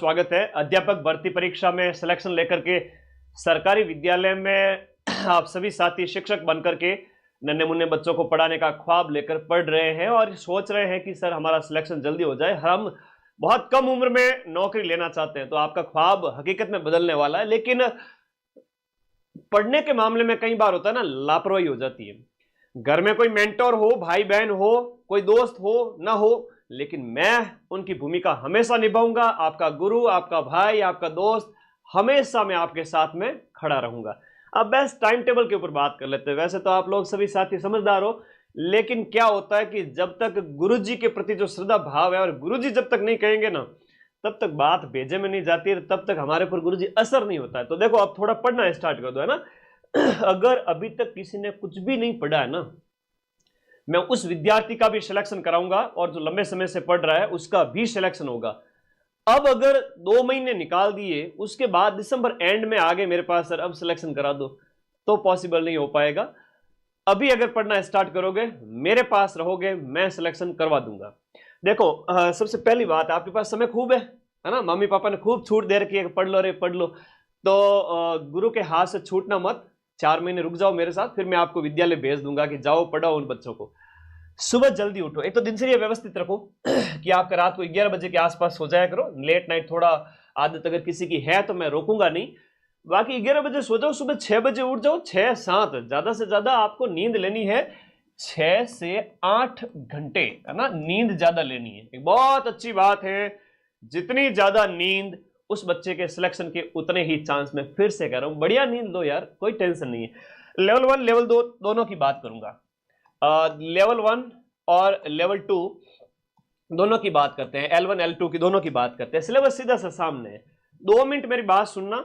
स्वागत है। अध्यापक भर्ती परीक्षा में सिलेक्शन लेकर के सरकारी विद्यालय में आप सभी साथी शिक्षक बनकर के नन्हे मुन्ने बच्चों को पढ़ाने का ख्वाब लेकर पढ़ रहे हैं और सोच रहे हैं कि सर हमारा सिलेक्शन जल्दी हो जाए, हम बहुत कम उम्र में नौकरी लेना चाहते हैं। तो आपका ख्वाब हकीकत में बदलने वाला है, लेकिन पढ़ने के मामले में कई बार होता है ना, लापरवाही हो जाती है। घर में कोई मेंटोर हो, भाई बहन हो, कोई दोस्त हो ना हो, लेकिन मैं उनकी भूमिका हमेशा निभाऊंगा। आपका गुरु, आपका भाई, आपका दोस्त, हमेशा मैं आपके साथ में खड़ा रहूंगा। अब बस टाइम टेबल के ऊपर बात कर लेते हैं। वैसे तो आप लोग सभी साथी समझदार हो, लेकिन क्या होता है कि जब तक गुरुजी के प्रति जो श्रद्धा भाव है और गुरुजी जब तक नहीं कहेंगे ना, तब तक बात भेजे में नहीं जाती है, तब तक हमारे पर गुरुजी असर नहीं होता है। तो देखो, अब थोड़ा पढ़ना स्टार्ट कर दो, है ना। अगर अभी तक किसी ने कुछ भी नहीं पढ़ा है ना, मैं उस विद्यार्थी का भी सिलेक्शन कराऊंगा और जो लंबे समय से पढ़ रहा है उसका भी सिलेक्शन होगा। अब अगर 2 महीने निकाल दिए, उसके बाद दिसंबर एंड में आ गए मेरे पास, सर अब सिलेक्शन करा दो, तो पॉसिबल नहीं हो पाएगा। अभी अगर पढ़ना स्टार्ट करोगे, मेरे पास रहोगे, मैं सिलेक्शन करवा दूंगा। देखो, सबसे पहली बात, आपके पास समय खूब है ना। मम्मी पापा ने खूब छूट दे रखी है, पढ़ लो रे पढ़ लो। तो गुरु के हाथ से छूटना मत, 4 महीने रुक जाओ मेरे साथ, फिर मैं आपको विद्यालय भेज दूंगा कि जाओ पढ़ाओ उन बच्चों को। सुबह जल्दी उठो, एक तो दिनचर्या व्यवस्थित रखो कि आपका रात को 11 बजे के आसपास हो जाया करो। लेट नाइट थोड़ा आदत अगर किसी की है तो मैं रोकूंगा नहीं, बाकी 11 बजे सो जाओ, सुबह 6 बजे उठ जाओ। 6-7 ज्यादा से ज्यादा आपको नींद लेनी है, 6 से 8 घंटे, है ना, नींद ज्यादा लेनी है। एक बहुत अच्छी बात है, जितनी ज्यादा नींद उस बच्चे के सिलेक्शन के उतने ही चांस। में फिर से कह रहा हूं, बढ़िया नींद लो यार, कोई टेंशन नहीं है। लेवल 1 लेवल 2 दोनों की बात करूंगा। लेवल 1 और लेवल 2 दोनों की बात करते हैं, L1 L2 की दोनों की बात करते हैं। सिलेबस सीधा सा सामने है। 2 मिनट मेरी बात सुनना,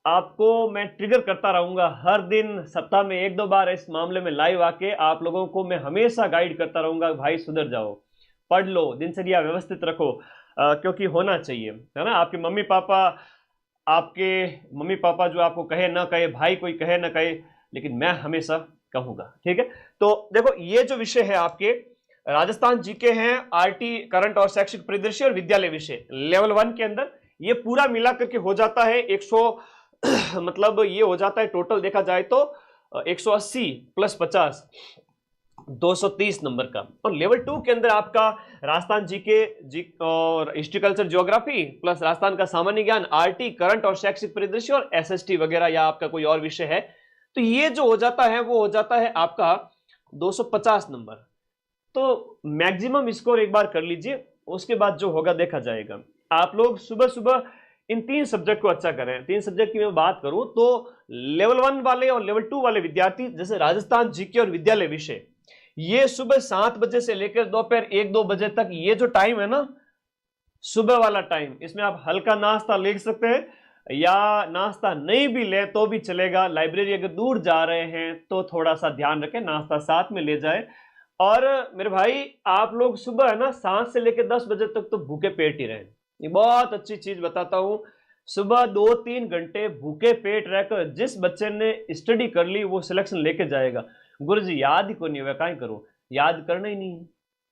आपको मैं ट्रिगर करता रहूंगा हर दिन, सप्ताह में 1-2 बार इस मामले में लाइव आके आप लोगों को मैं हमेशा गाइड करता रहूंगा। भाई सुधर जाओ, पढ़ लो, दिनचर्या व्यवस्थित रखो, क्योंकि होना चाहिए, है ना। आपके मम्मी पापा जो आपको कहे ना कहे, भाई कोई कहे ना कहे, लेकिन मैं हमेशा कहूंगा, ठीक है। तो देखो, ये जो विषय है आपके राजस्थान जीके हैं, आरटी करंट और शैक्षिक परिदृश्य और विद्यालय विषय, लेवल 1 के अंदर ये पूरा मिला करके हो जाता है 100 मतलब ये हो जाता है टोटल देखा जाए तो 180 + 50 230 नंबर का। और लेवल 2 के अंदर आपका राजस्थान जीके और हिस्ट्रिकल्चर ज्योग्राफी प्लस राजस्थान का सामान्य ज्ञान, आरटी करंट और शैक्षिक परिदृश्य और एसएसटी वगैरह, या आपका कोई और विषय है, तो ये जो हो जाता है वो हो जाता है आपका 250 नंबर। तो मैक्सिमम स्कोर एक बार कर लीजिए, उसके बाद जो होगा देखा जाएगा। आप लोग सुबह सुबह इन 3 सब्जेक्ट को अच्छा करें। 3 सब्जेक्ट की मैं बात करूं तो लेवल 1 वाले और लेवल 2 वाले विद्यार्थी, जैसे राजस्थान जीके और विद्यालय विषय, ये सुबह 7 बजे से लेकर दोपहर 1-2 बजे तक, ये जो टाइम है ना, सुबह वाला टाइम, इसमें आप हल्का नाश्ता ले सकते हैं, या नाश्ता नहीं भी ले तो भी चलेगा। लाइब्रेरी अगर दूर जा रहे हैं तो थोड़ा सा ध्यान रखें, नाश्ता साथ में ले जाए। और मेरे भाई, आप लोग सुबह है ना 7 से लेकर 10 बजे तक तो भूखे पेट ही रहें। ये बहुत अच्छी चीज बताता हूं, सुबह 2-3 घंटे भूखे पेट रहकर जिस बच्चे ने स्टडी कर ली वो सिलेक्शन लेके जाएगा। गुरुजी याद ही को नहीं हुआ, काहे करो, याद करना ही नहीं है,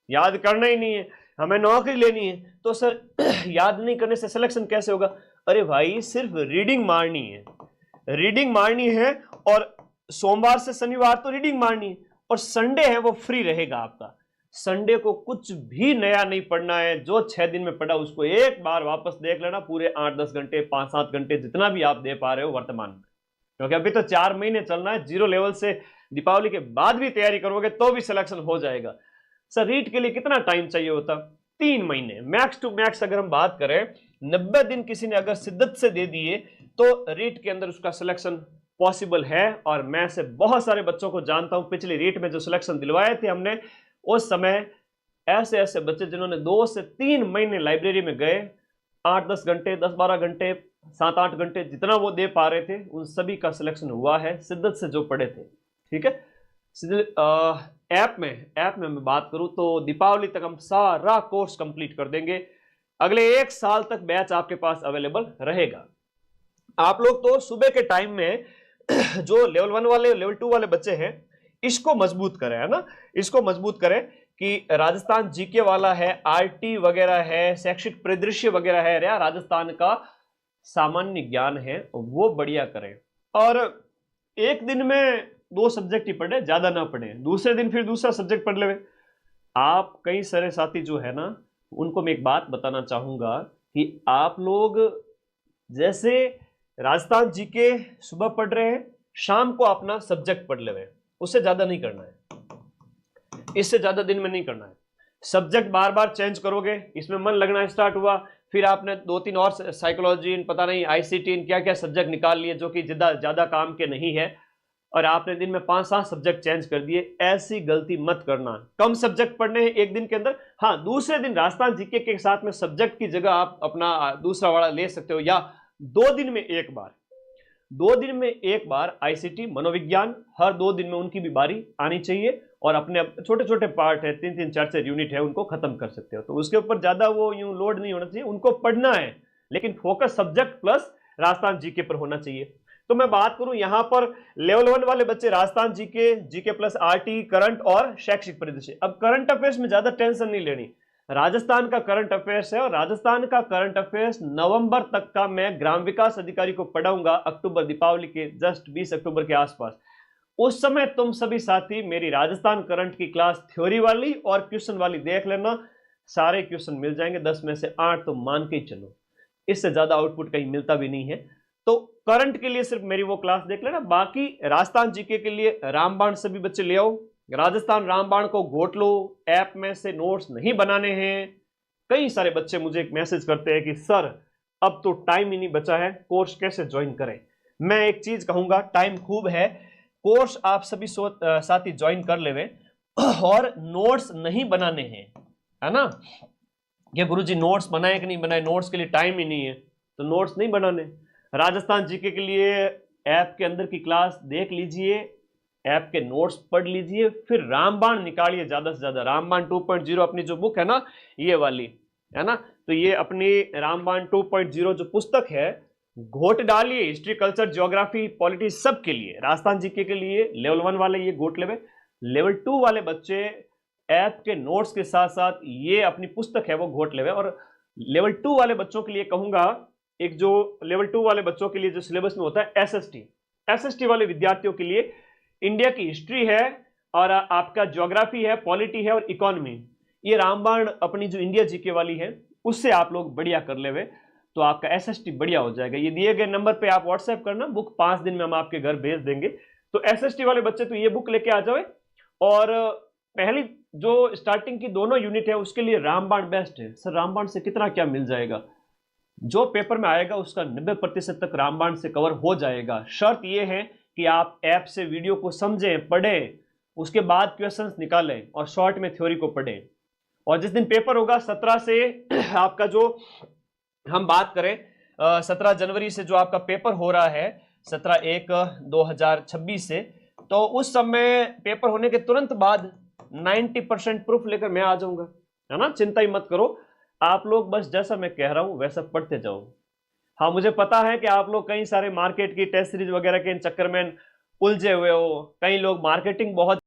याद करना ही नहीं है, हमें नौकरी लेनी है। तो सर याद नहीं करने से सिलेक्शन कैसे होगा? अरे भाई, सिर्फ रीडिंग मारनी है, रीडिंग मारनी है, और सोमवार से शनिवार तो रीडिंग मारनी है, और संडे है वो फ्री रहेगा आपका। संडे को कुछ भी नया नहीं पढ़ना है, जो 6 दिन में पढ़ा उसको एक बार वापस देख लेना, पूरे 8-10 घंटे 5-7 घंटे जितना भी आप दे पा रहे हो वर्तमान में, क्योंकि अभी तो 4 महीने चलना है। 0 लेवल से दीपावली के बाद भी तैयारी करोगे तो भी सिलेक्शन हो जाएगा। सर रीट के लिए कितना टाइम चाहिए होता? 3 महीने मैक्स टू मैक्स। अगर हम बात करें 90 दिन किसी ने अगर शिद्दत से दे दिए तो रीट के अंदर उसका सिलेक्शन पॉसिबल है। और मैं से बहुत सारे बच्चों को जानता हूं, पिछले रीट में जो सिलेक्शन दिलवाए थे हमने, उस समय ऐसे ऐसे बच्चे जिन्होंने 2 से 3 महीने लाइब्रेरी में गए, 8-10 घंटे, 10-12 घंटे, 7-8 घंटे जितना वो दे पा रहे थे, उन सभी का सिलेक्शन हुआ है, शिद्दत से जो पढ़े थे, ठीक है। ऐप में मैं बात करूं तो दीपावली तक हम सारा कोर्स कंप्लीट कर देंगे। अगले 1 साल तक बैच आपके पास अवेलेबल रहेगा। आप लोग तो सुबह के टाइम में जो लेवल 1 वाले लेवल 2 वाले बच्चे हैं, इसको मजबूत करें, है ना, इसको मजबूत करें कि राजस्थान जीके वाला है, आरटी वगैरह है, शैक्षिक परिदृश्य वगैरह है, या राजस्थान का सामान्य ज्ञान है, वो बढ़िया करें। और एक दिन में 2 सब्जेक्ट ही पढ़े, ज्यादा ना पढ़े, दूसरे दिन फिर दूसरा सब्जेक्ट पढ़ ले। आप कई सारे साथी जो है ना, उनको मैं एक बात बताना चाहूंगा कि आप लोग जैसे राजस्थान जीके सुबह पढ़ रहे हैं, शाम को अपना सब्जेक्ट पढ़ ले, उससे ज्यादा नहीं करना है, इससे ज्यादा दिन में नहीं करना है। सब्जेक्ट बार बार चेंज करोगे, इसमें मन लगना स्टार्ट हुआ, फिर आपने 2-3 और साइकोलॉजी, पता नहीं आईसीटी, क्या क्या सब्जेक्ट निकाल लिए जो कि ज्यादा काम के नहीं है, और आपने दिन में 5-7 सब्जेक्ट चेंज कर दिए। ऐसी गलती मत करना। कम सब्जेक्ट पढ़ने हैं एक दिन के अंदर। हाँ, दूसरे दिन राजस्थान जीके के साथ में सब्जेक्ट की जगह आप अपना दूसरा वाला ले सकते हो, या 2 दिन में एक बार, 2 दिन में एक बार आईसीटी, मनोविज्ञान, हर 2 दिन में उनकी भी बारी आनी चाहिए। और अपने छोटे छोटे पार्ट है, 3-3, 4-4 यूनिट है, उनको खत्म कर सकते हो। तो उसके ऊपर ज्यादा वो यूं लोड नहीं होना चाहिए, उनको पढ़ना है, लेकिन focus subject plus Rajasthan GK पर होना चाहिए। तो मैं बात करूं यहां पर लेवल 1 वाले बच्चे, Rajasthan GK, GK plus RT, current और शैक्षिक परिदृश्य। अब करंट अफेयर्स में ज्यादा टेंशन नहीं लेनी, राजस्थान का करंट अफेयर्स है, और राजस्थान का करंट अफेयर्स नवंबर तक का मैं ग्राम विकास अधिकारी को पढ़ाऊंगा, अक्टूबर, दीपावली के जस्ट 20 अक्टूबर के आसपास। उस समय तुम सभी साथी मेरी राजस्थान करंट की क्लास थ्योरी वाली और क्वेश्चन वाली देख लेना, सारे क्वेश्चन मिल जाएंगे, 10 में से 8 तो मान के ही चलो, इससे ज्यादा आउटपुट कहीं मिलता भी नहीं है। तो करंट के लिए सिर्फ मेरी वो क्लास देख लेना। बाकी राजस्थान जीके के लिए रामबाण सभी बच्चे ले आओ, राजस्थान रामबाण को घोट लो, ऐप में से नोट्स नहीं बनाने हैं। कई सारे बच्चे मुझे एक मैसेज करते हैं कि सर अब तो टाइम ही नहीं बचा है, कोर्स कैसे ज्वाइन करें। मैं एक चीज कहूंगा, टाइम खूब है, कोर्स आप सभी साथी ज्वाइन कर लेवे, और नोट्स नहीं बनाने हैं, है ना। कि गुरुजी नोट्स बनाए कि नहीं बनाए, नोट्स के लिए टाइम ही नहीं है, तो नोट्स नहीं बनाने। राजस्थान जीके के लिए ऐप के अंदर की क्लास देख लीजिए, ऐप के नोट्स पढ़ लीजिए, फिर रामबाण निकालिए ज्यादा से ज्यादा। रामबाण 2.0 अपनी जो बुक है ना, ये वाली है ना, तो ये अपनी रामबाण 2.0 जो पुस्तक है, घोट डालिए। हिस्ट्री, कल्चर, ज्योग्राफी, पॉलिटी सब के लिए, राजस्थान जीके के लिए लेवल 1 वाले ये घोट लेवे। लेवल 2 वाले बच्चे ऐप के नोट्स के साथ साथ ये अपनी पुस्तक है वो घोट लेवे। और लेवल 2 वाले बच्चों के लिए कहूंगा, एक जो लेवल 2 वाले बच्चों के लिए जो सिलेबस में होता है एसएसटी वाले विद्यार्थियों के लिए इंडिया की हिस्ट्री है, और आपका ज्योग्राफी है, पॉलिटी है, और इकोनॉमी, ये रामबाण अपनी जो इंडिया जीके वाली है उससे आप लोग बढ़िया कर लेवे, तो आपका एसएसटी बढ़िया हो जाएगा। ये दिए गए नंबर पे आप व्हाट्सएप करना, बुक 5 दिन में हम आपके घर भेज देंगे। तो एसएसटी वाले बच्चे तो ये बुक लेके आ जाओ। और पहली जो स्टार्टिंग की दोनों यूनिट है उसके लिए रामबाण बेस्ट है। सर रामबाण से कितना क्या मिल जाएगा, जो पेपर में आएगा उसका 90% तक रामबाण से कवर हो जाएगा। शर्त यह है कि आप ऐप से वीडियो को समझें, पढ़ें, उसके बाद क्वेश्चंस निकालें और शॉर्ट में थ्योरी को पढ़ें। और जिस दिन पेपर होगा 17 से आपका जो हम बात करें 17 जनवरी से जो आपका पेपर हो रहा है 17/1/2026 से, तो उस समय पेपर होने के तुरंत बाद 90% प्रूफ लेकर मैं आ जाऊंगा, है ना। चिंता ही मत करो, आप लोग बस जैसा मैं कह रहा हूं वैसा पढ़ते जाओ। हाँ, मुझे पता है कि आप लोग कई सारे मार्केट की टेस्ट सीरीज वगैरह के इन चक्कर में उलझे हुए हो, कई लोग मार्केटिंग बहुत